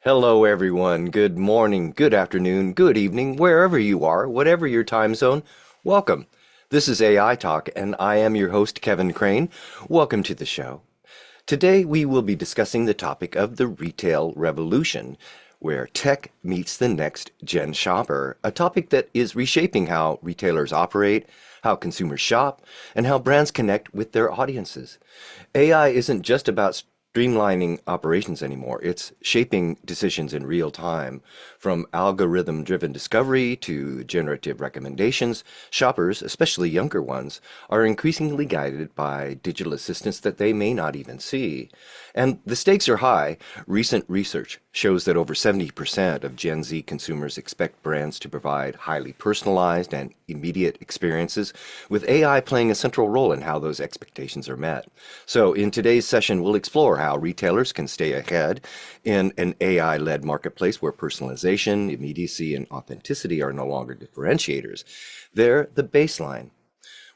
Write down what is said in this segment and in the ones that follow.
Hello, everyone. Good morning, good afternoon, good evening, wherever you are, whatever your time zone. Welcome. This is AI Talk, and I am your host, Kevin Crane. Welcome to the show. Today, we will be discussing the topic of the retail revolution, where tech meets the next gen shopper, a topic that is reshaping how retailers operate, how consumers shop, and how brands connect with their audiences. AI isn't just about streamlining operations anymore. It's shaping decisions in real time. From algorithm driven discovery to generative recommendations, shoppers, especially younger ones, are increasingly guided by digital assistants that they may not even see. And the stakes are high. Recent research shows that over 70% of Gen Z consumers expect brands to provide highly personalized and immediate experiences, with AI playing a central role in how those expectations are met. So, in today's session, we'll explore how retailers can stay ahead in an AI led marketplace where personalization, immediacy, and authenticity are no longer differentiators. They're the baseline.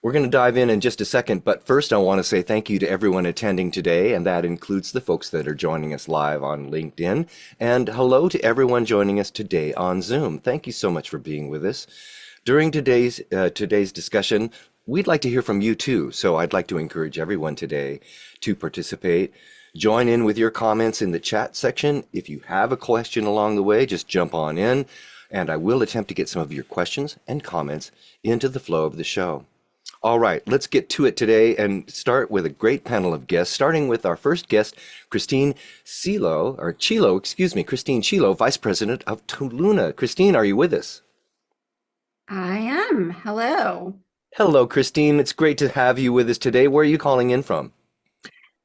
We're going to dive in just a second, but first I want to say thank you to everyone attending today, and that includes the folks that are joining us live on LinkedIn. And hello to everyone joining us today on Zoom. Thank you so much for being with us. During today's discussion, we'd like to hear from you too. So I'd like to encourage everyone today to participate. Join in with your comments in the chat section. If you have a question along the way, just jump on in, and I will attempt to get some of your questions and comments into the flow of the show. All right, let's get to it today and start with a great panel of guests, starting with our first guest, Christine Christine Chilo, Vice President of Toluna. Christine, are you with us? I am. Hello. Hello, Christine. It's great to have you with us today. Where are you calling in from?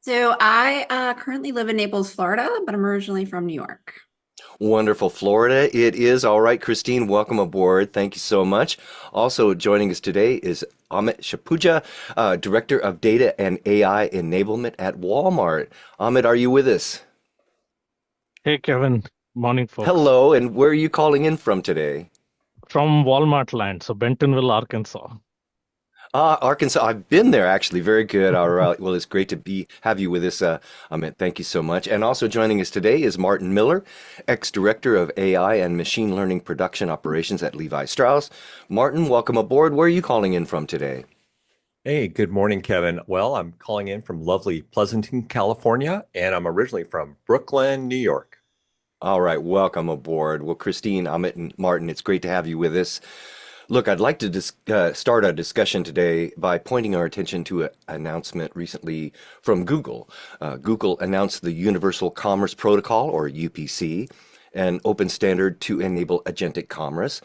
So I currently live in Naples, Florida, but I'm originally from New York. Wonderful, Florida. It is. All right, Christine, welcome aboard. Thank you so much. Also joining us today is Amit Shapuja, Director of Data and AI Enablement at Walmart. Amit, are you with us? Hey Kevin, morning folks. Hello, and where are you calling in from today? From Walmart land, so Bentonville, Arkansas. Arkansas. I've been there actually. Very good. All right. Well, it's great to have you with us, Amit. Thank you so much. And also joining us today is Martin Miller, ex-director of AI and machine learning production operations at Levi Strauss. Martin, welcome aboard. Where are you calling in from today? Hey, good morning, Kevin. Well, I'm calling in from lovely Pleasanton, California, and I'm originally from Brooklyn, New York. All right. Welcome aboard. Well, Christine, Amit, and Martin, it's great to have you with us. Look, I'd like to start a discussion today by pointing our attention to an announcement recently from Google. Google announced the Universal Commerce Protocol, or UPC, an open standard to enable agentic commerce.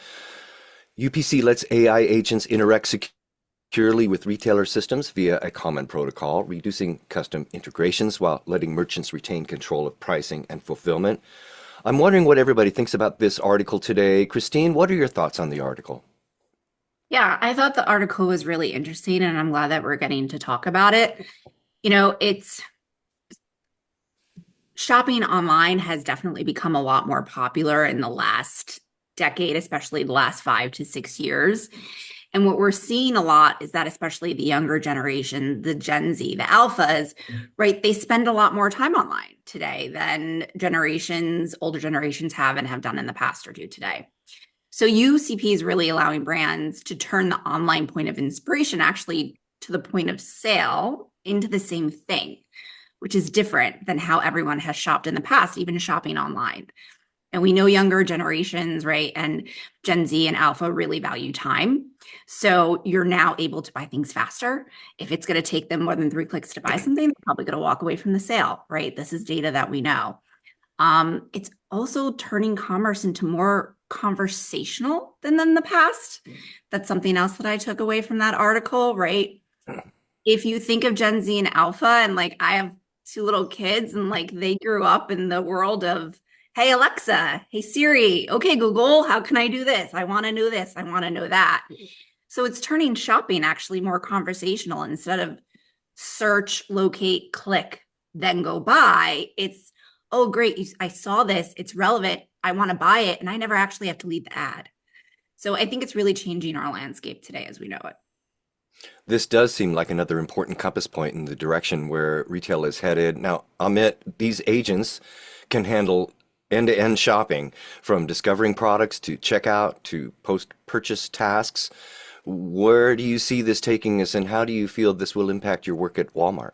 UPC lets AI agents interact securely with retailer systems via a common protocol, reducing custom integrations while letting merchants retain control of pricing and fulfillment. I'm wondering what everybody thinks about this article today. Christine, what are your thoughts on the article? Yeah, I thought the article was really interesting, and I'm glad that we're getting to talk about it. It's shopping online has definitely become a lot more popular in the last decade, especially the last 5 to 6 years. And what we're seeing a lot is that, especially the younger generation, the Gen Z, the alphas, right, they spend a lot more time online today than older generations have and have done in the past or do today. So UCP is really allowing brands to turn the online point of inspiration actually to the point of sale into the same thing, which is different than how everyone has shopped in the past, even shopping online. And we know younger generations, right, and Gen Z and Alpha really value time. So you're now able to buy things faster. If it's going to take them more than 3 clicks to buy something, they're probably going to walk away from the sale, right? This is data that we know. It's also turning commerce into more conversational than in the past. That's something else that I took away from that article, right? If you think of Gen Z and Alpha, and like I have two little kids, and like they grew up in the world of, hey, Alexa, hey, Siri, okay, Google, how can I do this? I want to know this, I want to know that. So it's turning shopping actually more conversational instead of search, locate, click, then go buy. It's, oh, great, I saw this, it's relevant, I want to buy it, and I never actually have to leave the ad. So I think it's really changing our landscape today as we know it. This does seem like another important compass point in the direction where retail is headed. Now, Amit, these agents can handle end-to-end shopping, from discovering products to checkout to post-purchase tasks. Where do you see this taking us, and how do you feel this will impact your work at Walmart?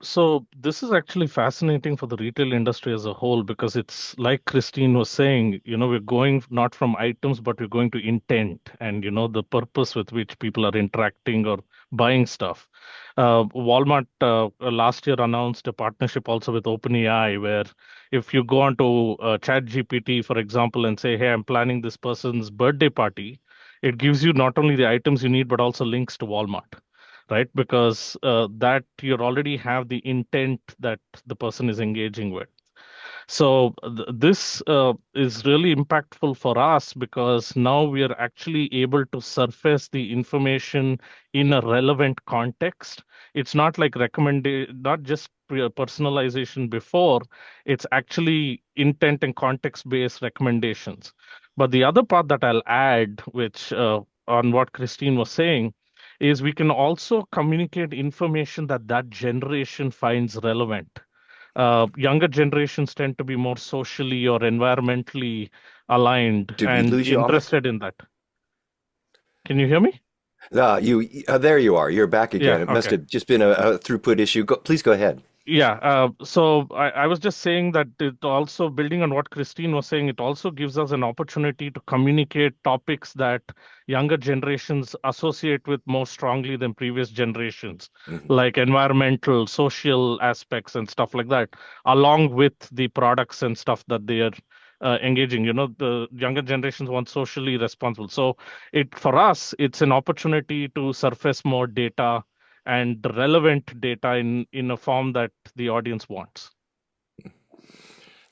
So this is actually fascinating for the retail industry as a whole because it's like Christine was saying, we're going not from items, but we're going to intent and, the purpose with which people are interacting or buying stuff. Walmart last year announced a partnership also with OpenAI, where if you go onto ChatGPT, for example, and say, hey, I'm planning this person's birthday party, it gives you not only the items you need, but also links to Walmart, right? Because that you already have the intent that the person is engaging with. So this is really impactful for us because now we are actually able to surface the information in a relevant context. It's not like not just personalization before, it's actually intent and context-based recommendations. But the other part that I'll add, which on what Christine was saying, is we can also communicate information that generation finds relevant. Younger generations tend to be more socially or environmentally aligned Did we and lose you, Amit? interested in that. Can you hear me? There you are. You're back again. Yeah, It must okay. have just been a throughput issue. Please go ahead. Yeah, so I was just saying that it also, building on what Christine was saying, it also gives us an opportunity to communicate topics that younger generations associate with more strongly than previous generations, Mhm. like environmental, social aspects and stuff like that, along with the products and stuff that they are engaging. The younger generations want socially responsible. So for us, it's an opportunity to surface more data and relevant data in a form that the audience wants.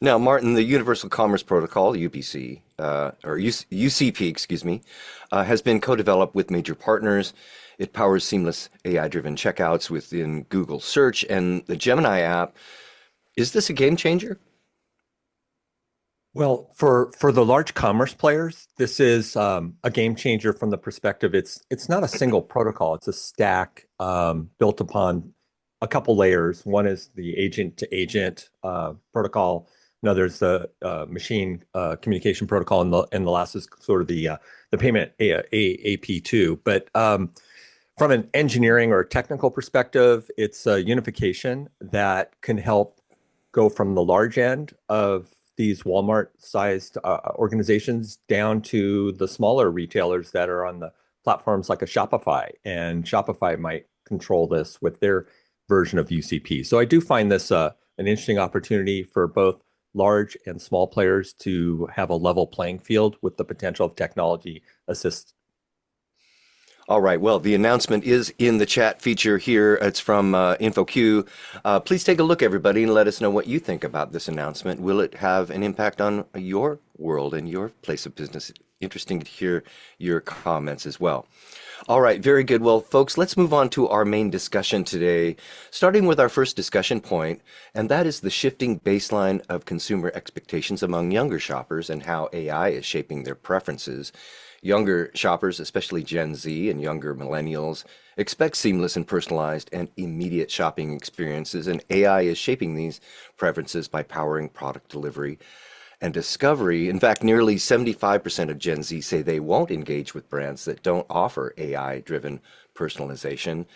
Now, Martin, the Universal Commerce Protocol, UPC, or UCP, excuse me, has been co-developed with major partners. It powers seamless AI-driven checkouts within Google Search and the Gemini app. Is this a game changer? Well, for the large commerce players, this is a game changer from the perspective it's not a single protocol. It's a stack built upon a couple layers. One is the agent to agent protocol. Another is the machine communication protocol, and the last is sort of the payment AP2. But from an engineering or technical perspective, it's a unification that can help go from the large end of these Walmart-sized organizations down to the smaller retailers that are on the platforms like a Shopify. And Shopify might control this with their version of UCP. So I do find this an interesting opportunity for both large and small players to have a level playing field with the potential of technology assist. All right. Well, the announcement is in the chat feature here. It's from InfoQ. Please take a look, everybody, and let us know what you think about this announcement. Will it have an impact on your world and your place of business? Interesting to hear your comments as well. All right. Very good. Well, folks, let's move on to our main discussion today, starting with our first discussion point, and that is the shifting baseline of consumer expectations among younger shoppers and how AI is shaping their preferences. Younger shoppers, especially Gen Z and younger millennials, expect seamless and personalized and immediate shopping experiences, and AI is shaping these preferences by powering product delivery and discovery. In fact, nearly 75% of Gen Z say they won't engage with brands that don't offer AI-driven personalization.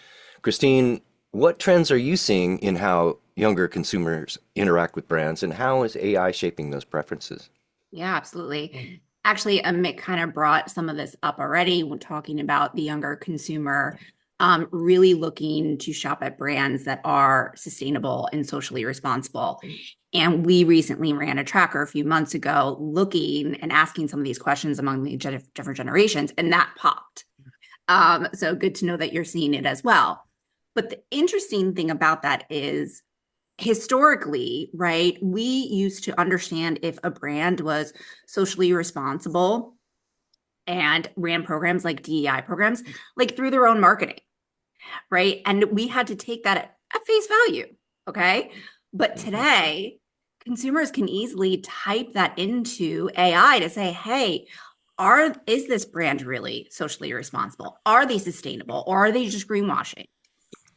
Christine, what trends are you seeing in how younger consumers interact with brands, and how is AI shaping those preferences? Yeah, absolutely. Actually, Mick kind of brought some of this up already when talking about the younger consumer really looking to shop at brands that are sustainable and socially responsible. And we recently ran a tracker a few months ago looking and asking some of these questions among the different generations, and that popped. So good to know that you're seeing it as well. But the interesting thing about that is, historically, right, we used to understand if a brand was socially responsible and ran programs like DEI programs, like through their own marketing, right? And we had to take that at face value, okay? But today, consumers can easily type that into AI to say, hey, is this brand really socially responsible? Are they sustainable, or are they just greenwashing?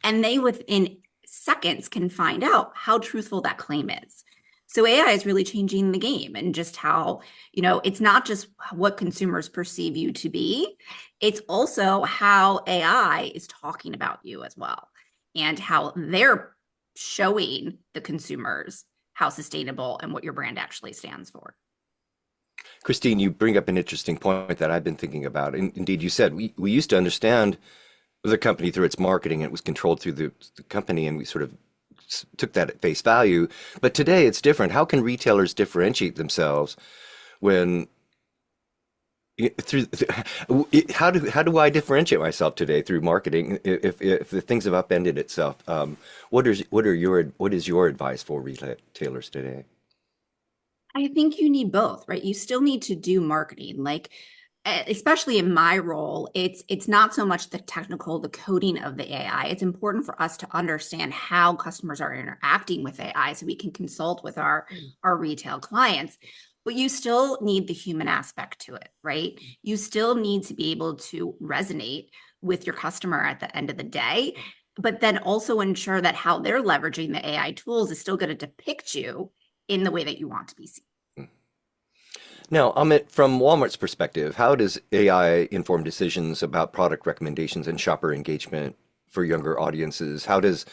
And they, within seconds, can find out how truthful that claim is. So AI is really changing the game and just how, it's not just what consumers perceive you to be, it's also how AI is talking about you as well and how they're showing the consumers how sustainable and what your brand actually stands for. Christine, you bring up an interesting point that I've been thinking about. Indeed, you said we used to understand the company through its marketing, and it was controlled through the company, and we sort of took that at face value. But today it's different. How can retailers differentiate themselves when through how do I differentiate myself today through marketing if the things have upended itself? What is your advice for retailers today? I think you need both, right? You still need to do marketing. Like, especially in my role, it's not so much the technical, the coding of the AI. It's important for us to understand how customers are interacting with AI so we can consult with our retail clients. But you still need the human aspect to it, right? You still need to be able to resonate with your customer at the end of the day, but then also ensure that how they're leveraging the AI tools is still going to depict you in the way that you want to be seen. Now, Amit, from Walmart's perspective, how does AI inform decisions about product recommendations and shopper engagement for younger audiences? How does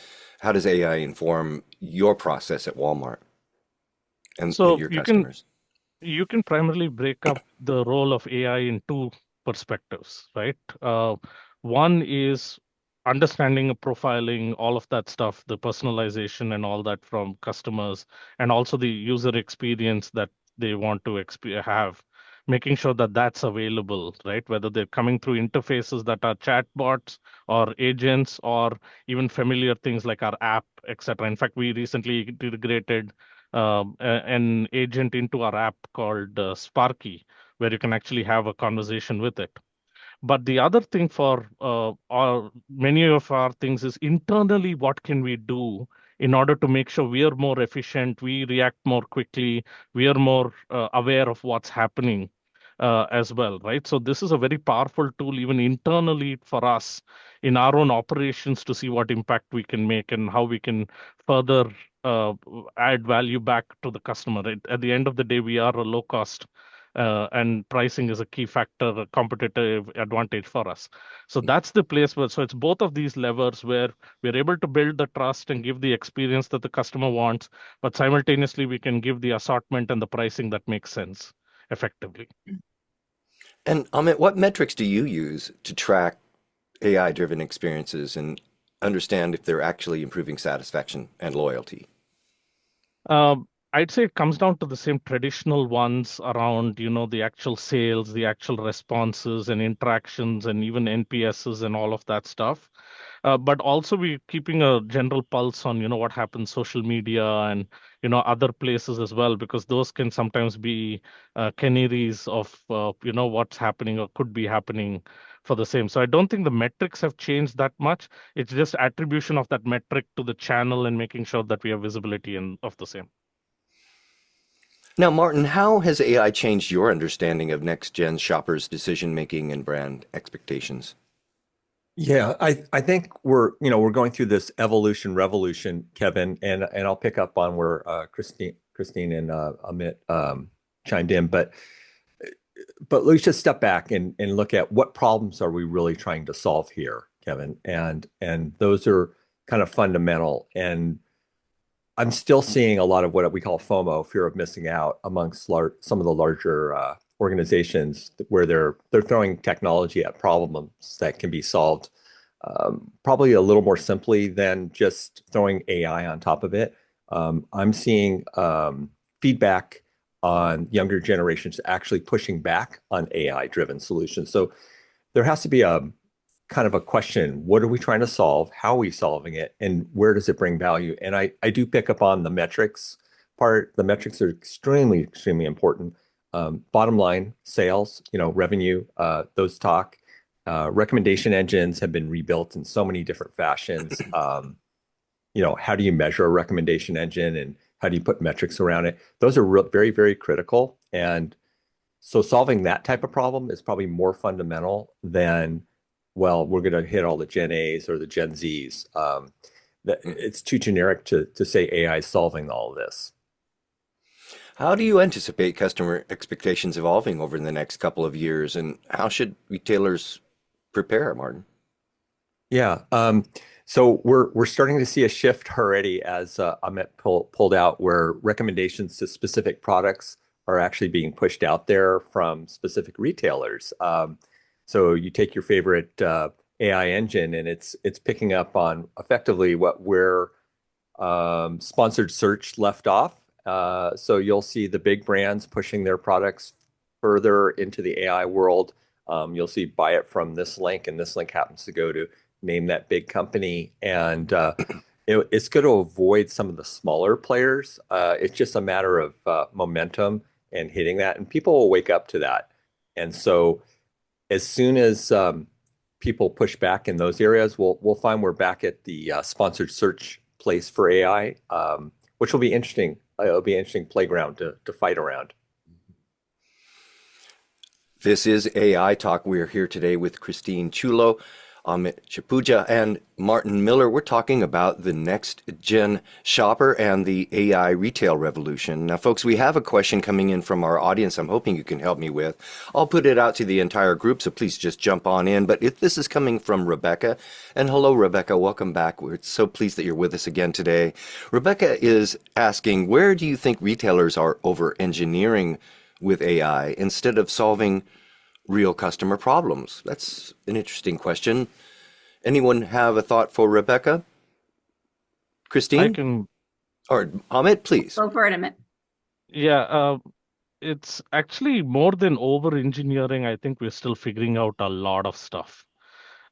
AI inform your process at Walmart and So your you can customers? you can primarily break up the role of AI in two perspectives, right? One is understanding, profiling, all of that stuff, the personalization and all that from customers, and also the user experience that they want to have, making sure that that's available, right? Whether they're coming through interfaces that are chatbots or agents or even familiar things like our app, etc. In fact, we recently integrated an agent into our app called Sparky, where you can actually have a conversation with it. But the other thing for many of our things is internally, what can we do in order to make sure we are more efficient, we react more quickly, we are more aware of what's happening as well, right? So this is a very powerful tool, even internally for us in our own operations to see what impact we can make and how we can further uh, add value back to the customer. Right? At the end of the day, we are a low cost and pricing is a key factor, a competitive advantage for us. So that's the place where, so it's both of these levers where we're able to build the trust and give the experience that the customer wants, but simultaneously we can give the assortment and the pricing that makes sense effectively. And Amit, what metrics do you use to track AI-driven experiences and understand if they're actually improving satisfaction and loyalty? I'd say it comes down to the same traditional ones around, the actual sales, the actual responses and interactions, and even NPSs and all of that stuff. But also we keeping a general pulse on, what happens social media and, other places as well, because those can sometimes be canaries of, what's happening or could be happening for the same. So I don't think the metrics have changed that much. It's just attribution of that metric to the channel and making sure that we have visibility of the same. Now, Martin, how has AI changed your understanding of next-gen shoppers' decision-making and brand expectations? Yeah, I think we're going through this evolution revolution, Kevin, and I'll pick up on where Christine and Amit chimed in, but let's just step back and look at what problems are we really trying to solve here, Kevin, and those are kind of fundamental. And I'm still seeing a lot of what we call FOMO, fear of missing out, amongst some of the larger organizations where they're throwing technology at problems that can be solved probably a little more simply than just throwing AI on top of it. I'm seeing feedback on younger generations actually pushing back on AI-driven solutions. So there has to be a kind of a question: what are we trying to solve? How are we solving it? And where does it bring value? And I do pick up on the metrics part. The metrics are extremely, extremely important. Bottom line, sales, revenue, those talk. Recommendation engines have been rebuilt in so many different fashions. How do you measure a recommendation engine and how do you put metrics around it? Those are very, very critical. And so solving that type of problem is probably more fundamental than, well, we're going to hit all the Gen A's or the Gen Z's. It's too generic to say AI is solving all of this. How do you anticipate customer expectations evolving over the next couple of years, and how should retailers prepare, Martin? Yeah. So we're starting to see a shift already, as Amit pulled out, where recommendations to specific products are actually being pushed out there from specific retailers. So you take your favorite AI engine, and it's picking up on effectively where sponsored search left off. So you'll see the big brands pushing their products further into the AI world. You'll see buy it from this link, and this link happens to go to name that big company. And it's going to avoid some of the smaller players. It's just a matter of momentum and hitting that, and people will wake up to that. And so as soon as people push back in those areas, we'll find we're back at the sponsored search place for AI, which will be interesting. It'll be an interesting playground to fight around. This is AI Talk. We're here today with Christine Chulo, Amit Chipuja, and Martin Miller. We're talking about the next gen shopper and the AI retail revolution. Now, folks, we have a question coming in from our audience I'm hoping you can help me with. I'll put it out to the entire group, so please just jump on in. But if this is coming from Rebecca, and hello, Rebecca, welcome back. We're so pleased that you're with us again today. Rebecca is asking, where do you think retailers are over engineering with AI instead of solving real customer problems? That's an interesting question. Anyone have a thought for Rebecca? I Christine can, or Amit, please. Go for it, Amit. yeah, it's actually more than over engineering. I think we're still figuring out a lot of stuff.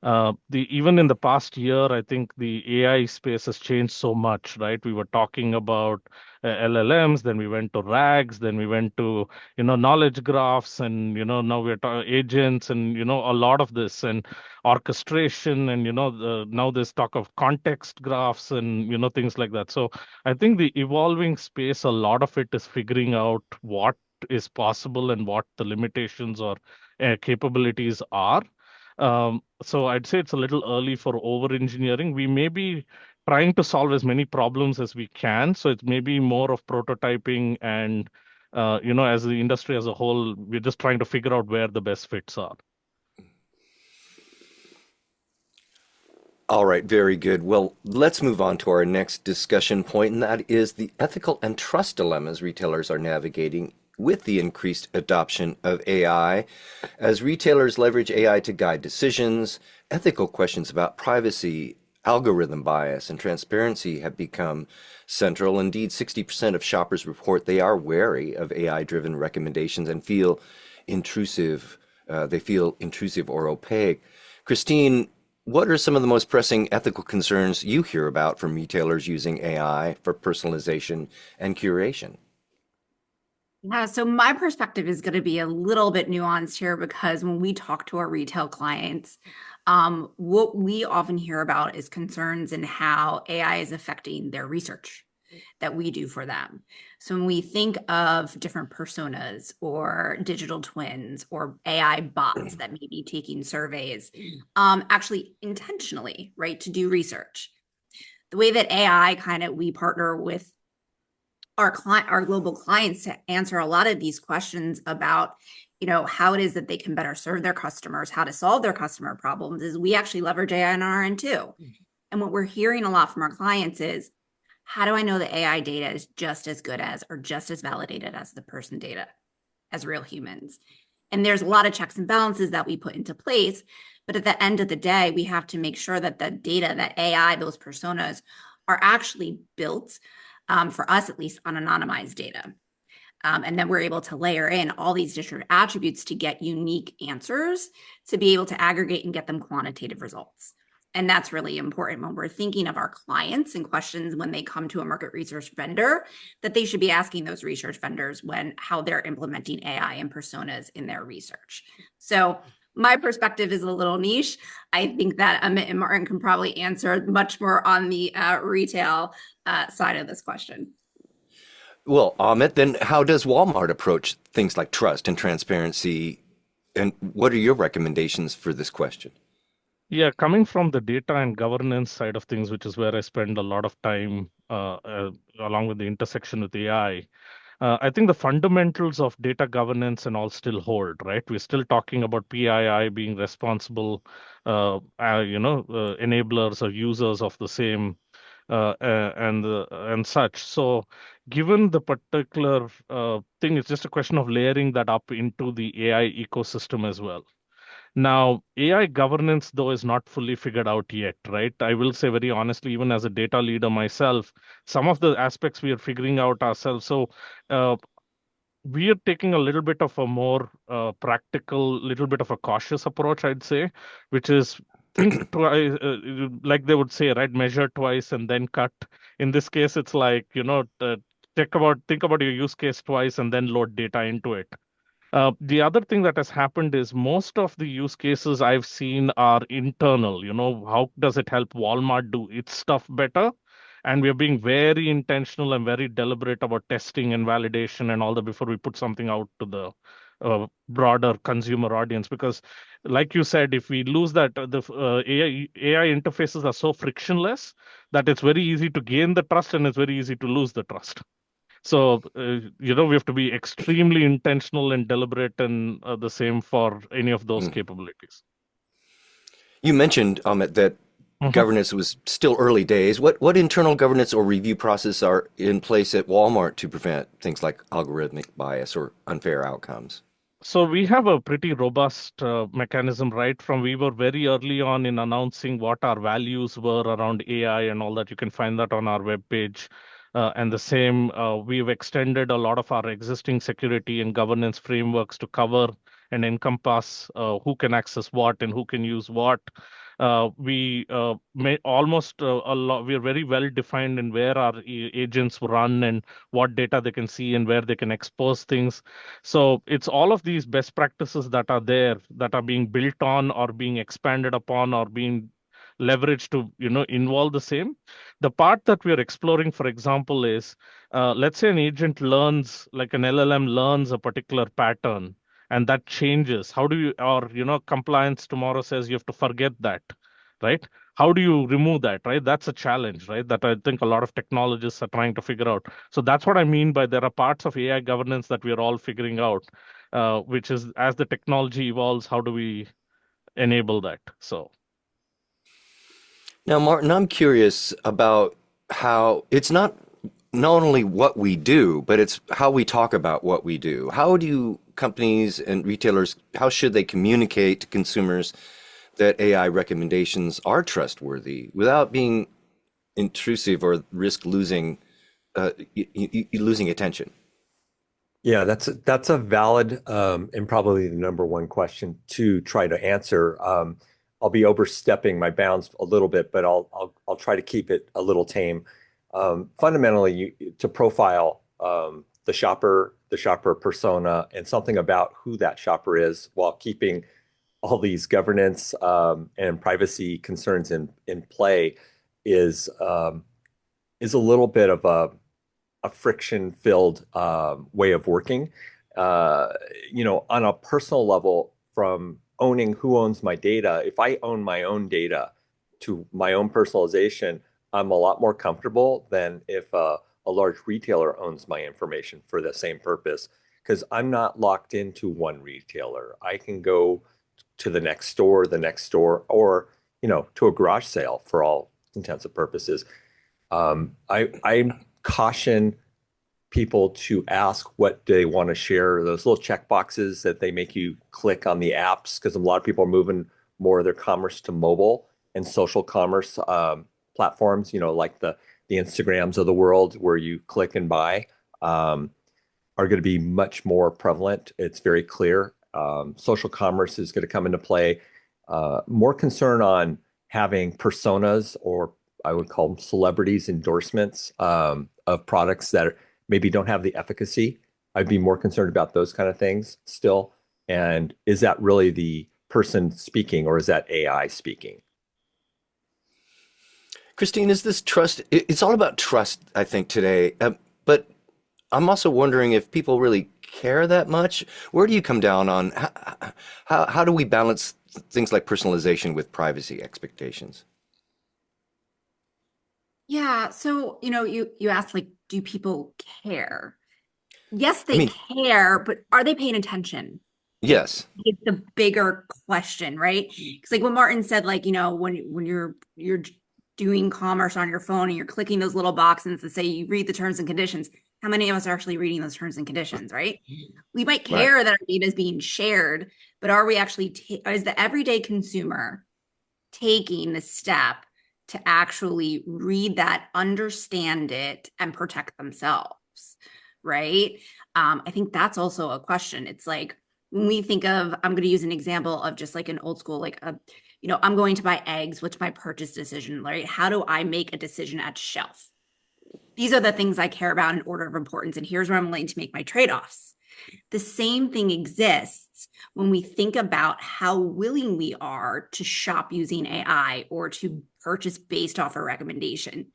The even in the past year, I think the AI space has changed so much, right? We were talking about LLMs, then we went to RAGs, then we went to knowledge graphs, and now we're agents, and a lot of this and orchestration, and now there's talk of context graphs and things like that. So I think the evolving space, a lot of it is figuring out what is possible and what the limitations or capabilities are. So I'd say it's a little early for over engineering. We may be trying to solve as many problems as we can. So it's maybe more of prototyping and, as the industry as a whole, we're just trying to figure out where the best fits are. All right, very good. Well, let's move on to our next discussion point, and that is the ethical and trust dilemmas retailers are navigating with the increased adoption of AI. As retailers leverage AI to guide decisions, ethical questions about privacy, algorithm bias, and transparency have become central. Indeed, 60% of shoppers report they are wary of AI-driven recommendations and feel intrusive. They feel intrusive or opaque. Christine, what are some of the most pressing ethical concerns you hear about from retailers using AI for personalization and curation? Yeah, so my perspective is going to be a little bit nuanced here because when we talk to our retail clients, what we often hear about is concerns in how AI is affecting their research that we do for them. So when we think of different personas or digital twins or AI bots that may be taking surveys, actually intentionally, right, to do research. The way that AI we partner with our global clients to answer a lot of these questions about how it is that they can better serve their customers, how to solve their customer problems, is we actually leverage AI on our end too. And what we're hearing a lot from our clients is, how do I know the AI data is just as good as or just as validated as the person data, as real humans? And there's a lot of checks and balances that we put into place, but at the end of the day, we have to make sure that the data, that AI, those personas are actually built, for us at least, on anonymized data. And then we're able to layer in all these different attributes to get unique answers, to be able to aggregate and get them quantitative results. And that's really important when we're thinking of our clients and questions when they come to a market research vendor, that they should be asking those research vendors how they're implementing AI and personas in their research. So my perspective is a little niche. I think that Amit and Martin can probably answer much more on the retail side of this question. Well, Amit, then how does Walmart approach things like trust and transparency? And what are your recommendations for this question? Yeah, coming from the data and governance side of things, which is where I spend a lot of time, along with the intersection with AI. I think the fundamentals of data governance and all still hold, right? We're still talking about PII being responsible, enablers or users of the same and such. So, given the particular thing, it's just a question of layering that up into the AI ecosystem as well. Now, AI governance, though, is not fully figured out yet, right? I will say very honestly, even as a data leader myself, some of the aspects we are figuring out ourselves. So, uh, we are taking a little bit of a more practical, little bit of a cautious approach, I'd say, which is think twice, like they would say, right? Measure twice and then cut. In this case, it's like, think about your use case twice and then load data into it. The other thing that has happened is most of the use cases I've seen are internal. How does it help Walmart do its stuff better? And we're being very intentional and very deliberate about testing and validation and all that before we put something out to the broader consumer audience. Because, like you said, if we lose that, the AI interfaces are so frictionless that it's very easy to gain the trust and it's very easy to lose the trust. So, we have to be extremely intentional and deliberate, and the same for any of those Mm. capabilities. You mentioned, Amit, that Mhm. governance was still early days. What internal governance or review process are in place at Walmart to prevent things like algorithmic bias or unfair outcomes? So we have a pretty robust mechanism, right? From we were very early on in announcing what our values were around AI and all that. You can find that on our webpage. And the same, we've extended a lot of our existing security and governance frameworks to cover and encompass who can access what and who can use what. We may almost a lot. We are very well defined in where our agents run and what data they can see and where they can expose things. So it's all of these best practices that are there that are being built on or being expanded upon or being leveraged to involve the same. The part that we are exploring, for example, is let's say an agent learns, like an LLM learns a particular pattern and that changes. How do you, or compliance tomorrow says you have to forget that, right? How do you remove that, right? That's a challenge, right? That I think a lot of technologists are trying to figure out. So that's what I mean by there are parts of AI governance that we are all figuring out, which is as the technology evolves, how do we enable that? So, Now, Martin, I'm curious about how it's not only what we do, but it's how we talk about what we do. How do companies and retailers, how should they communicate to consumers that AI recommendations are trustworthy without being intrusive or risk losing losing attention? Yeah, that's a valid and probably the number one question to try to answer. I'll be overstepping my bounds a little bit, but I'll try to keep it a little tame. Fundamentally, to profile the shopper persona, and something about who that shopper is, while keeping all these governance and privacy concerns in play, is is a little bit of a friction-filled way of working. Uh, on a personal level, from owning who owns my data, if I own my own data to my own personalization, I'm a lot more comfortable than if a large retailer owns my information for the same purpose, because I'm not locked into one retailer. I can go to the next store, or to a garage sale for all intents and purposes. I caution people to ask what they want to share, those little check boxes that they make you click on the apps, because a lot of people are moving more of their commerce to mobile and social commerce platforms, like the Instagrams of the world where you click and buy, are going to be much more prevalent. It's very clear. Social commerce is going to come into play. More concern on having personas, or I would call them celebrities endorsements of products that maybe don't have the efficacy. I'd be more concerned about those kind of things still. And is that really the person speaking, or is that AI speaking? Christine, is this trust? It's all about trust, I think, today. But I'm also wondering if people really care that much. Where do you come down on how do we balance things like personalization with privacy expectations? Yeah, so you asked, like, do people care? yes, I they mean, care, but are they paying attention? yes, It's the bigger question, right? Because like what Martin said, like, when you're doing commerce on your phone and you're clicking those little boxes that say you read the terms and conditions, how many of us are actually reading those terms and conditions, right? We might right. care that our data is being shared, but are we actually, is the everyday consumer taking the step to actually read that, understand it, and protect themselves, right? I think that's also a question. It's like when we think of, I'm going to use an example of just like an old school, like I'm going to buy eggs. What's my purchase decision, right? How do I make a decision at shelf? These are the things I care about in order of importance, and here's where I'm willing to make my trade-offs. The same thing exists when we think about how willing we are to shop using AI or to purchase based off a recommendation.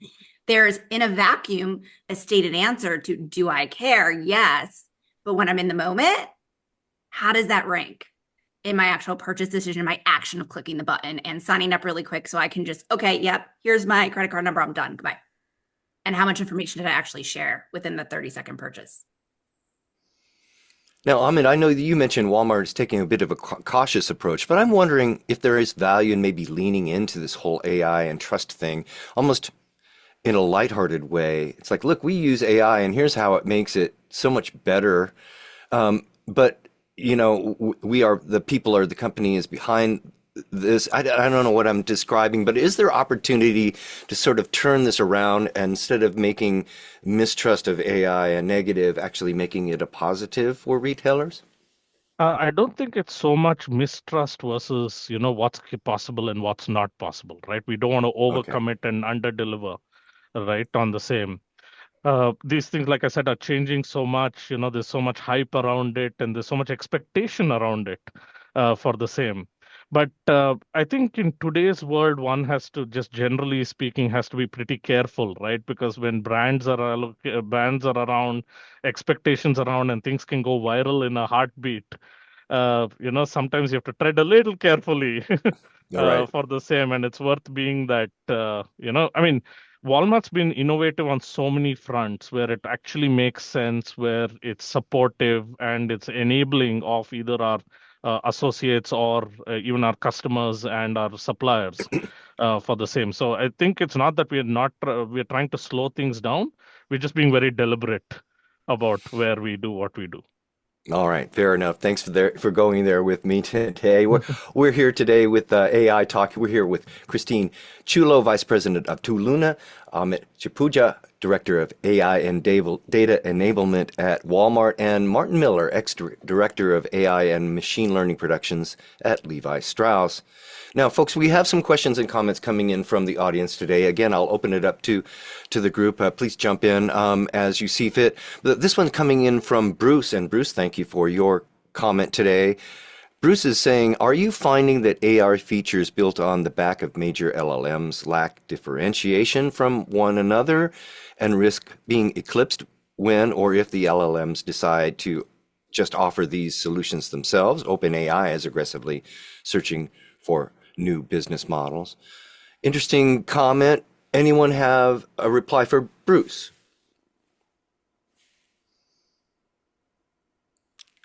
There's in a vacuum a stated answer to do I care? Yes. But when I'm in the moment, how does that rank in my actual purchase decision, my action of clicking the button and signing up really quick so I can just, okay, yep, here's my credit card number, I'm done. Goodbye. And how much information did I actually share within the 30-second purchase? Now, Amit, I know that you mentioned Walmart is taking a bit of a cautious approach, but I'm wondering if there is value in maybe leaning into this whole AI and trust thing, almost in a lighthearted way. It's like, look, we use AI, and here's how it makes it so much better. But we are the people, or the company is behind this. I don't know what I'm describing, but is there opportunity to sort of turn this around, and instead of making mistrust of AI a negative, actually making it a positive for retailers? I don't think it's so much mistrust versus, what's possible and what's not possible, right? We don't want to Okay. overcommit and underdeliver, right, on the same. These things, like I said, are changing so much. There's so much hype around it, and there's so much expectation around it for the same. But I think in today's world, one has to, just generally speaking, has to be pretty careful, right? Because when brands are around, expectations around, and things can go viral in a heartbeat. Sometimes you have to tread a little carefully All right. for the same, and it's worth being that, I mean, Walmart's been innovative on so many fronts where it actually makes sense, where it's supportive and it's enabling of either our associates or even our customers and our suppliers for the same. So I think it's not that we're trying to slow things down. We're just being very deliberate about where we do what we do. All right, fair enough. Thanks for going there with me today. We're here today with AI Talk. We're here with Christine Chulo, Vice President of Tuluna, Amit Chipuja, Director of AI and Data Enablement at Walmart, and Martin Miller, Ex-Director of AI and Machine Learning Productions at Levi Strauss. Now, folks, we have some questions and comments coming in from the audience today. Again, I'll open it up to the group. Please jump in as you see fit. This one's coming in from Bruce, and Bruce, thank you for your comment today. Bruce is saying, are you finding that AR features built on the back of major LLMs lack differentiation from one another and risk being eclipsed when or if the LLMs decide to just offer these solutions themselves? OpenAI is aggressively searching for new business models. Interesting comment. Anyone have a reply for Bruce?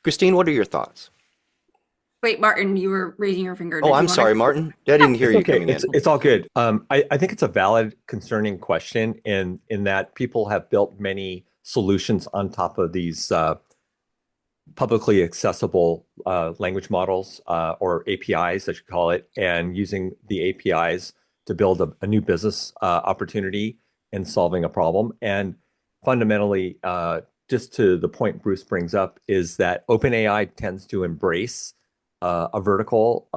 Christine, what are your thoughts? Wait, Martin, you were raising your finger. Oh, Did you I'm want to? sorry, Martin. I didn't hear It's you okay. coming in. It's all good. I think it's a valid, concerning question in that people have built many solutions on top of these publicly accessible language models or APIs, as you call it, and using the APIs to build a new business opportunity and solving a problem. And fundamentally, just to the point Bruce brings up, is that OpenAI tends to embrace a vertical,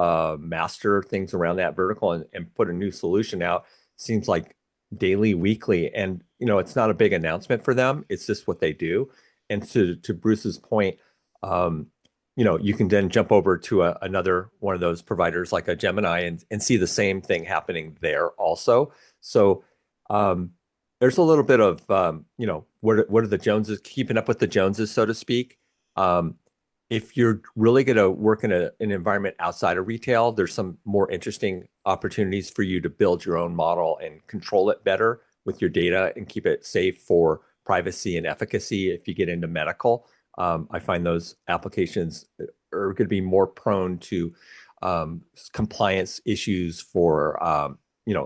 master things around that vertical, and put a new solution out. Seems like daily, weekly, and it's not a big announcement for them. It's just what they do. And to Bruce's point, you can then jump over to another one of those providers like a Gemini and see the same thing happening there also. So there's a little bit of what are the Joneses, keeping up with the Joneses, so to speak. If you're really going to work in an environment outside of retail, there's some more interesting opportunities for you to build your own model and control it better with your data and keep it safe for privacy and efficacy. If you get into medical, I find those applications are going to be more prone to compliance issues for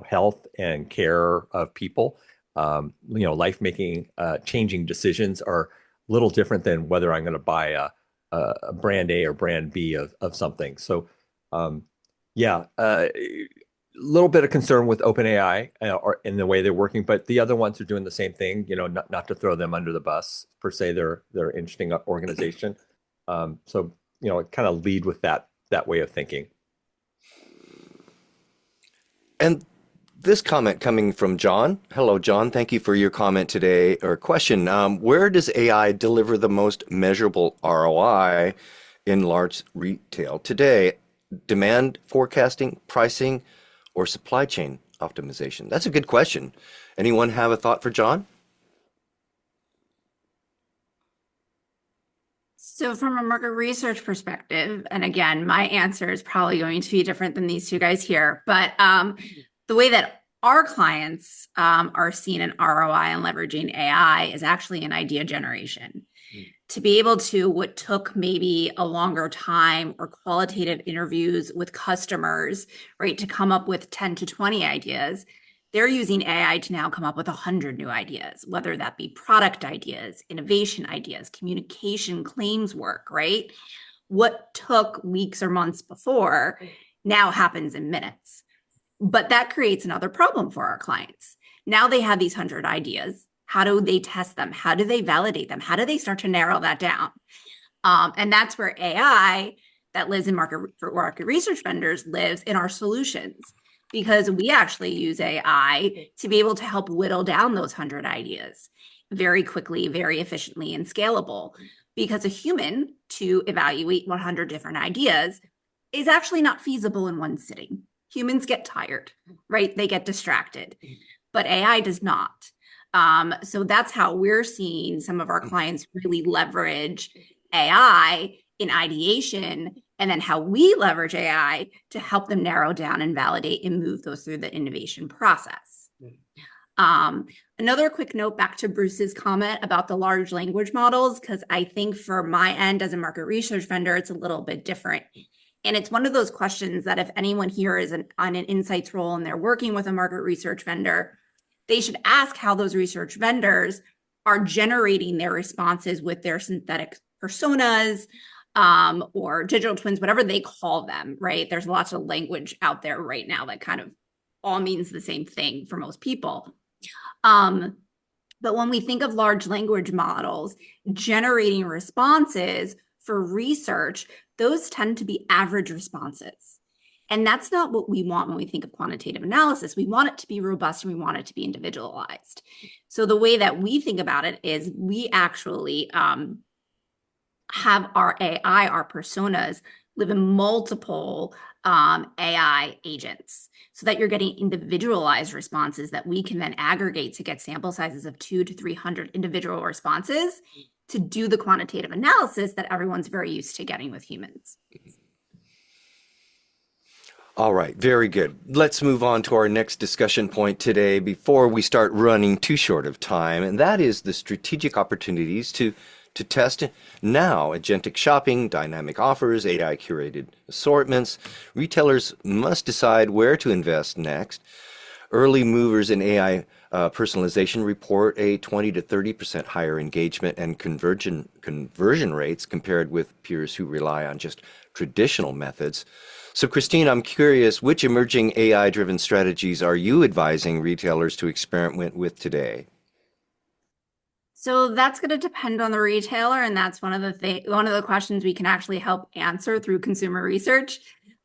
health and care of people. Life-making, changing decisions are a little different than whether I'm going to buy a brand A or brand B of something. So, a little bit of concern with OpenAI or in the way they're working, but the other ones are doing the same thing. Not to throw them under the bus per se. They're an interesting organization. So kind of lead with that way of thinking. And this comment coming from John. Hello, John. Thank you for your comment today or question. Where does AI deliver the most measurable ROI in large retail today? Demand forecasting, pricing, or supply chain optimization? That's a good question. Anyone have a thought for John? So from a market research perspective, and again, my answer is probably going to be different than these two guys here, but the way that our clients are seeing an ROI and leveraging AI is actually in idea generation. To be able to, what took maybe a longer time or qualitative interviews with customers, right, to come up with 10 to 20 ideas, they're using AI to now come up with 100 new ideas, whether that be product ideas, innovation ideas, communication, claims work, right? What took weeks or months before now happens in minutes. But that creates another problem for our clients. Now they have these 100 ideas. How do they test them? How do they validate them? How do they start to narrow that down? And that's where AI that lives in market research vendors lives in our solutions, because we actually use AI to be able to help whittle down those 100 ideas very quickly, very efficiently, and scalable. Because a human to evaluate 100 different ideas is actually not feasible in one sitting. Humans get tired, right? They get distracted, but AI does not. So that's how we're seeing some of our clients really leverage AI in ideation, and then how we leverage AI to help them narrow down and validate and move those through the innovation process. Another quick note back to Bruce's comment about the large language models, because I think for my end as a market research vendor, it's a little bit different. And it's one of those questions that if anyone here is on an insights role and they're working with a market research vendor, they should ask how those research vendors are generating their responses with their synthetic personas or digital twins, whatever they call them, right? There's lots of language out there right now that kind of all means the same thing for most people. But when we think of large language models generating responses for research, those tend to be average responses. And that's not what we want when we think of quantitative analysis. We want it to be robust and we want it to be individualized. So the way that we think about it is we actually have our AI, our personas, live in multiple AI agents so that you're getting individualized responses that we can then aggregate to get sample sizes of 200 to 300 individual responses to do the quantitative analysis that everyone's very used to getting with humans. All right, very good. Let's move on to our next discussion point today before we start running too short of time, and that is the strategic opportunities to test now agentic shopping, dynamic offers, AI curated assortments. Retailers must decide where to invest next. Early movers in AI personalization report a 20 to 30% higher engagement and conversion rates compared with peers who rely on just traditional methods. So Christine, I'm curious, which emerging AI-driven strategies are you advising retailers to experiment with today? So that's going to depend on the retailer, and that's one of the questions we can actually help answer through consumer research.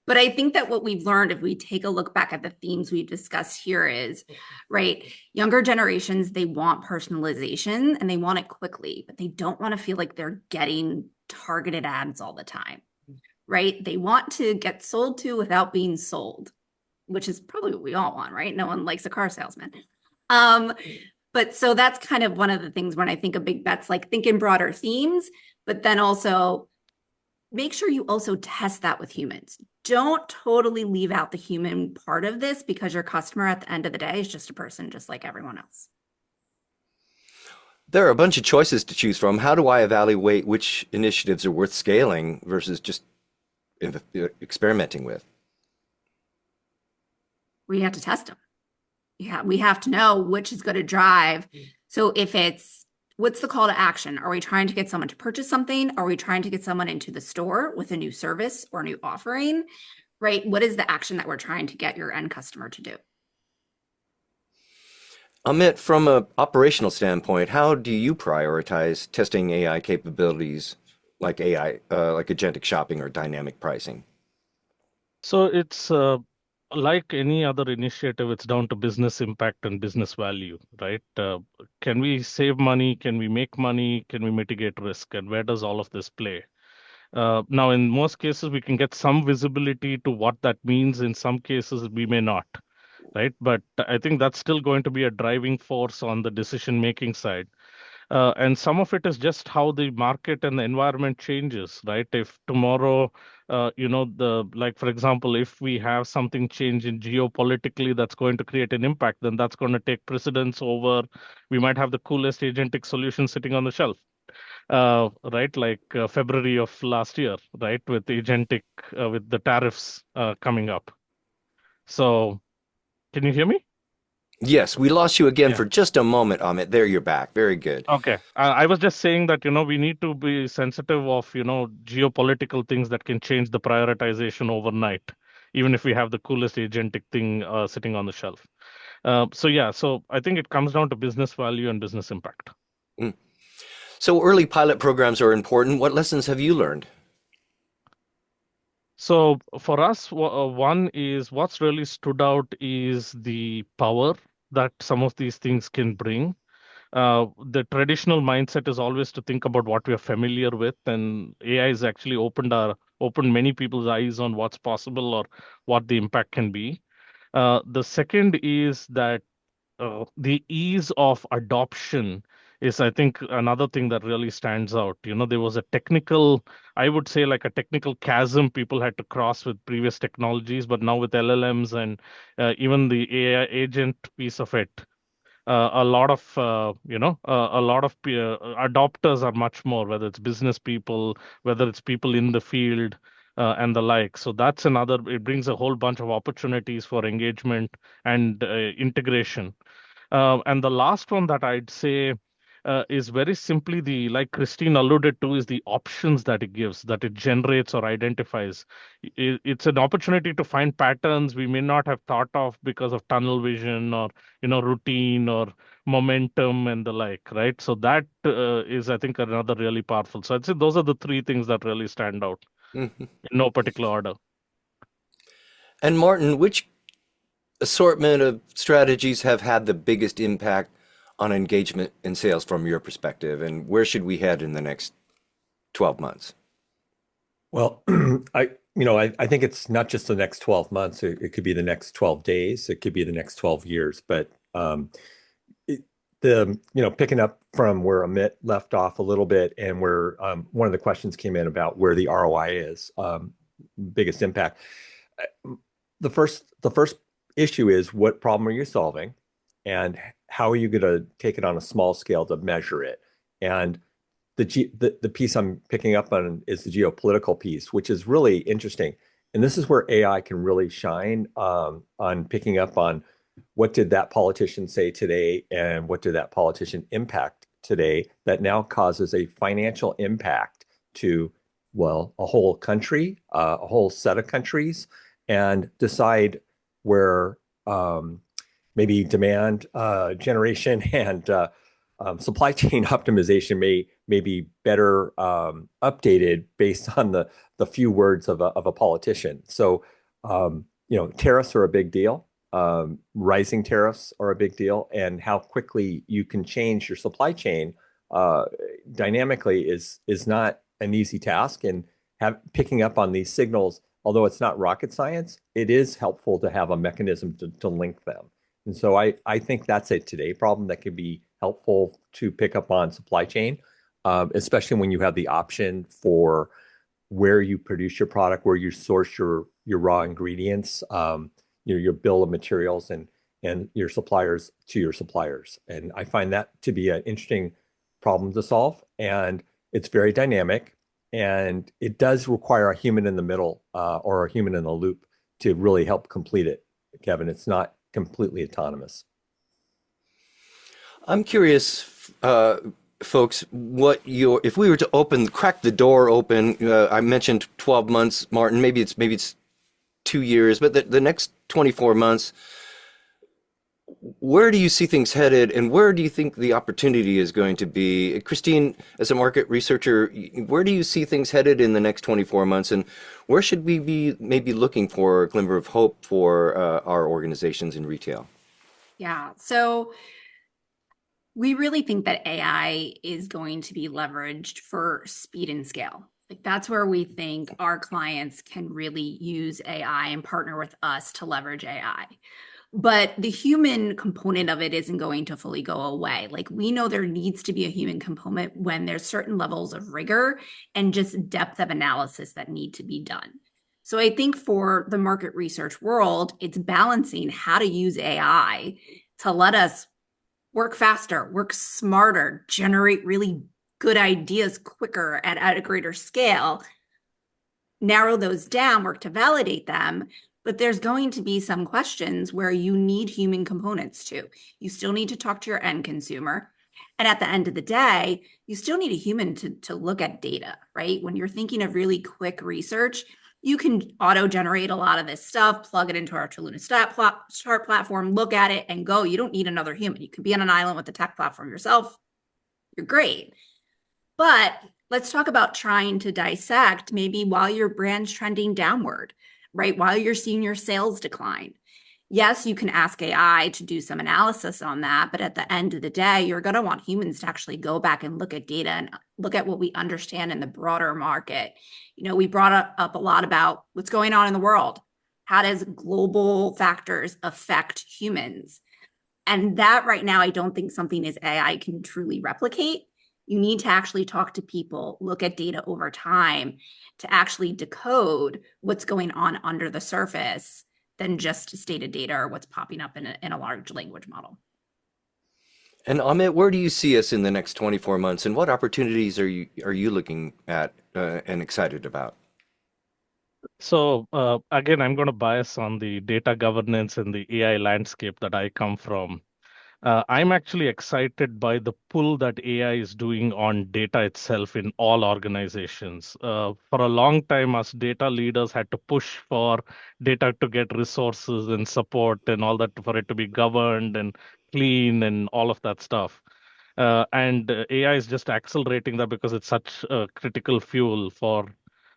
But I think that what we've learned, if we take a look back at the themes we've discussed here, is right. Younger generations, they want personalization and they want it quickly, but they don't want to feel like they're getting targeted ads all the time. Right? They want to get sold to without being sold, which is probably what we all want, right? No one likes a car salesman. But so that's kind of one of the things when I think of big bets, like think in broader themes, but then also make sure you also test that with humans. Don't totally leave out the human part of this, because your customer at the end of the day is just a person just like everyone else. There are a bunch of choices to choose from. How do I evaluate which initiatives are worth scaling versus just experimenting with? We have to test them. Yeah, we have to know which is going to drive. So if it's, what's the call to action? Are we trying to get someone to purchase something? Are we trying to get someone into the store with a new service or new offering? Right? What is the action that we're trying to get your end customer to do? Amit, from an operational standpoint, how do you prioritize testing AI capabilities like like agentic shopping or dynamic pricing? So it's like any other initiative, it's down to business impact and business value, right? Can we save money? Can we make money? Can we mitigate risk? And where does all of this play? Now, in most cases, we can get some visibility to what that means. In some cases, we may not, right? But I think that's still going to be a driving force on the decision-making side. And some of it is just how the market and the environment changes, right? If tomorrow, like, for example, if we have something change in geopolitically that's going to create an impact, then that's going to take precedence over, we might have the coolest agentic solution sitting on the shelf, right? Like February of last year, right? With agentic, with the tariffs coming up. So, can you hear me? Yes, we lost you again Yeah. for just a moment, Amit. There you're back. Very good. Okay. I was just saying that, we need to be sensitive of, geopolitical things that can change the prioritization overnight, even if we have the coolest agentic thing sitting on the shelf. So I think it comes down to business value and business impact. Mm. So early pilot programs are important. What lessons have you learned? So for us, one is what's really stood out is the power that some of these things can bring. The traditional mindset is always to think about what we are familiar with, and AI has actually opened many people's eyes on what's possible or what the impact can be. The second is that the ease of adoption is, I think, another thing that really stands out. There was a technical, I would say, like a technical chasm people had to cross with previous technologies, but now with LLMs and even the AI agent piece of it, a lot of adopters are much more, whether it's business people, whether it's people in the field, and the like. So that's another, it brings a whole bunch of opportunities for engagement and integration. And the last one that I'd say is very simply like Christine alluded to, is the options that it gives, that it generates or identifies. It's an opportunity to find patterns we may not have thought of because of tunnel vision or, routine or momentum and the like, right? So that is, I think, another really powerful. So I'd say those are the three things that really stand out Mhm. in no particular order. And Martin, which assortment of strategies have had the biggest impact on engagement and sales from your perspective, and where should we head in the next 12 months? Well, I think it's not just the next 12 months. It could be the next 12 days. It could be the next 12 years. But picking up from where Amit left off a little bit, and where one of the questions came in about where the ROI is, biggest impact. The first issue is, what problem are you solving, and how are you going to take it on a small scale to measure it? And the piece I'm picking up on is the geopolitical piece, which is really interesting. And this is where AI can really shine, on picking up on what did that politician say today, and what did that politician impact today, that now causes a financial impact to, well, a whole country, a whole set of countries, and decide where maybe demand generation and supply chain optimization may be better updated based on the few words of a politician. So, tariffs are a big deal. Rising tariffs are a big deal, and how quickly you can change your supply chain dynamically is not an easy task. And picking up on these signals, although it's not rocket science, it is helpful to have a mechanism to link them. And so I think that's a today problem that could be helpful to pick up on supply chain, especially when you have the option for where you produce your product, where you source your raw ingredients, your bill of materials, and your suppliers to your suppliers. And I find that to be an interesting problem to solve, and it's very dynamic, and it does require a human in the middle or a human in the loop to really help complete it, Kevin. It's not completely autonomous. I'm curious, folks, if we were to crack the door open, I mentioned 12 months, Martin, maybe it's 2 years, but the next 24 months, where do you see things headed, and where do you think the opportunity is going to be? Christine, as a market researcher, where do you see things headed in the next 24 months, and where should we be maybe looking for a glimmer of hope for our organizations in retail? Yeah. So we really think that AI is going to be leveraged for speed and scale. Like that's where we think our clients can really use AI and partner with us to leverage AI. But the human component of it isn't going to fully go away. Like we know there needs to be a human component when there's certain levels of rigor and just depth of analysis that need to be done. So I think for the market research world, it's balancing how to use AI to let us work faster, work smarter, generate really good ideas quicker at a greater scale, narrow those down, work to validate them. But there's going to be some questions where you need human components too. You still need to talk to your end consumer. And at the end of the day, you still need a human to look at data, right? When you're thinking of really quick research, you can auto-generate a lot of this stuff, plug it into our Treluna Chart platform, look at it and go. You don't need another human. You could be on an island with the tech platform yourself. You're great. But let's talk about trying to dissect maybe while your brand's trending downward, right? While you're seeing your sales decline. Yes, you can ask AI to do some analysis on that, but at the end of the day, you're going to want humans to actually go back and look at data and look at what we understand in the broader market. You know, we brought up a lot about what's going on in the world. How does global factors affect humans? And that right now, I don't think something is AI can truly replicate. You need to actually talk to people, look at data over time to actually decode what's going on under the surface than just stated data or what's popping up in a large language model. And Amit, where do you see us in the next 24 months, and what opportunities are you looking at and excited about? So again, I'm going to bias on the data governance and the AI landscape that I come from. I'm actually excited by the pull that AI is doing on data itself in all organizations. For a long time, us data leaders had to push for data to get resources and support and all that for it to be governed and clean and all of that stuff. And AI is just accelerating that because it's such a critical fuel for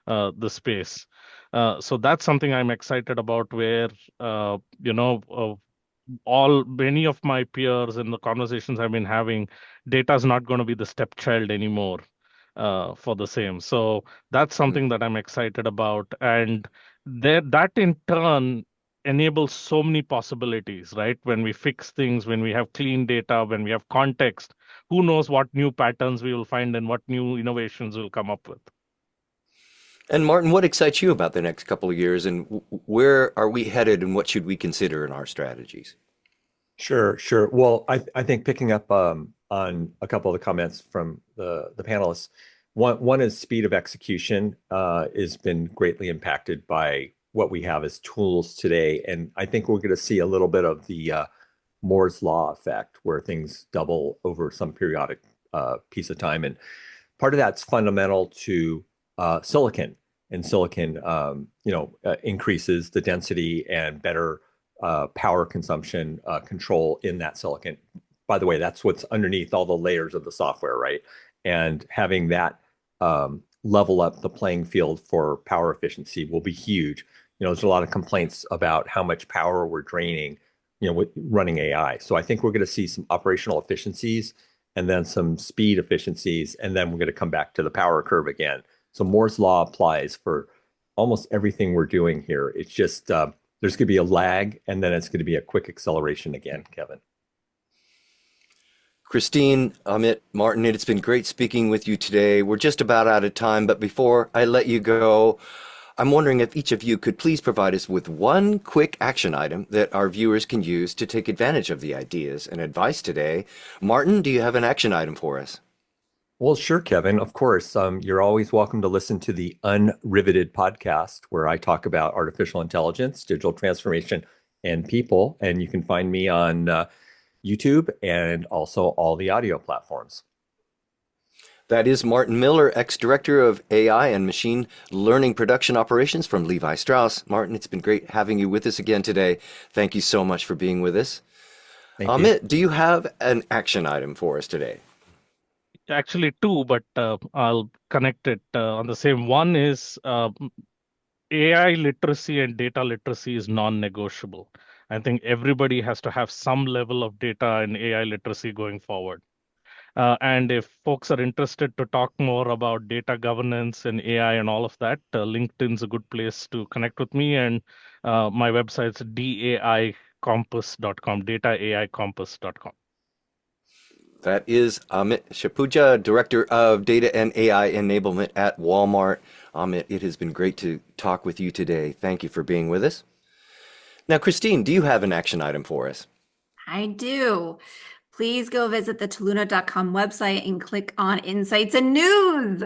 the space. So that's something I'm excited about where, many of my peers in the conversations I've been having, data is not going to be the stepchild anymore for the same. So that's something that I'm excited about. And that in turn enables so many possibilities, right? When we fix things, when we have clean data, when we have context, who knows what new patterns we will find and what new innovations we'll come up with. And Martin, what excites you about the next couple of years, and where are we headed, and what should we consider in our strategies? Sure, sure. Well, I think picking up on a couple of the comments from the panelists, one is speed of execution has been greatly impacted by what we have as tools today, and I think we're going to see a little bit of the Moore's Law effect, where things double over some periodic piece of time, and part of that's fundamental to silicon. And silicon, increases the density and better power consumption control in that silicon. By the way, that's what's underneath all the layers of the software, right? And having that level up the playing field for power efficiency will be huge. There's a lot of complaints about how much power we're draining, with running AI. So I think we're going to see some operational efficiencies and then some speed efficiencies, and then we're going to come back to the power curve again. So Moore's Law applies for almost everything we're doing here. It's just there's going to be a lag, and then it's going to be a quick acceleration again, Kevin. Christine, Amit, Martin, it's been great speaking with you today. We're just about out of time, but before I let you go, I'm wondering if each of you could please provide us with one quick action item that our viewers can use to take advantage of the ideas and advice today. Martin, do you have an action item for us? Well, sure, Kevin. Of course, you're always welcome to listen to the Unriveted podcast, where I talk about artificial intelligence, digital transformation, and people. And you can find me on YouTube and also all the audio platforms. That is Martin Miller, ex-director of AI and machine learning production operations from Levi Strauss. Martin, it's been great having you with us again today. Thank you so much for being with us. Thank you. Amit, do you have an action item for us today? Actually, two, but I'll connect it on the same. One is AI literacy and data literacy is non-negotiable. I think everybody has to have some level of data and AI literacy going forward. And if folks are interested to talk more about data governance and AI and all of that, LinkedIn's a good place to connect with me. And my website's daicompass.com, dataicompass.com. That is Amit Shapuja, Director of Data and AI Enablement at Walmart. Amit, it has been great to talk with you today. Thank you for being with us. Now, Christine, do you have an action item for us? I do. Please go visit the Toluna.com website and click on Insights and News.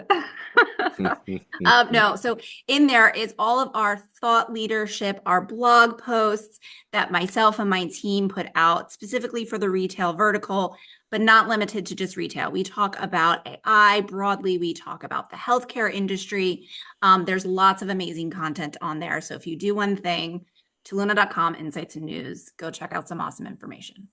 No, so in there is all of our thought leadership, our blog posts that myself and my team put out specifically for the retail vertical, but not limited to just retail. We talk about AI broadly. We talk about the healthcare industry. There's lots of amazing content on there. So if you do one thing, Toluna.com, Insights and News, go check out some awesome information.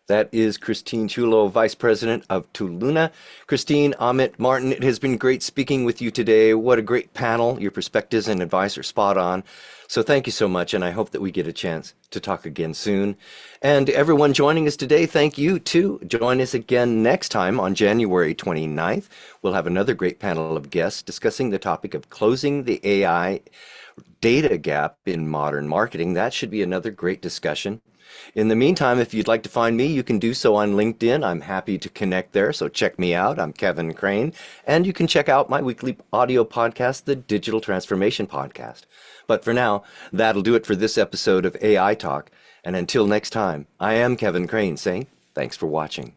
That is Christine Chulo, Vice President of Toluna. Christine, Amit, Martin, it has been great speaking with you today. What a great panel. Your perspectives and advice are spot on. So thank you so much, and I hope that we get a chance to talk again soon. And everyone joining us today, thank you too. Join us again next time on January 29th. We'll have another great panel of guests discussing the topic of closing the AI data gap in modern marketing. That should be another great discussion. In the meantime, if you'd like to find me, you can do so on LinkedIn. I'm happy to connect there, so check me out. I'm Kevin Crane, and you can check out my weekly audio podcast, the Digital Transformation Podcast. But for now, that'll do it for this episode of AI Talk. And until next time, I am Kevin Crane saying thanks for watching.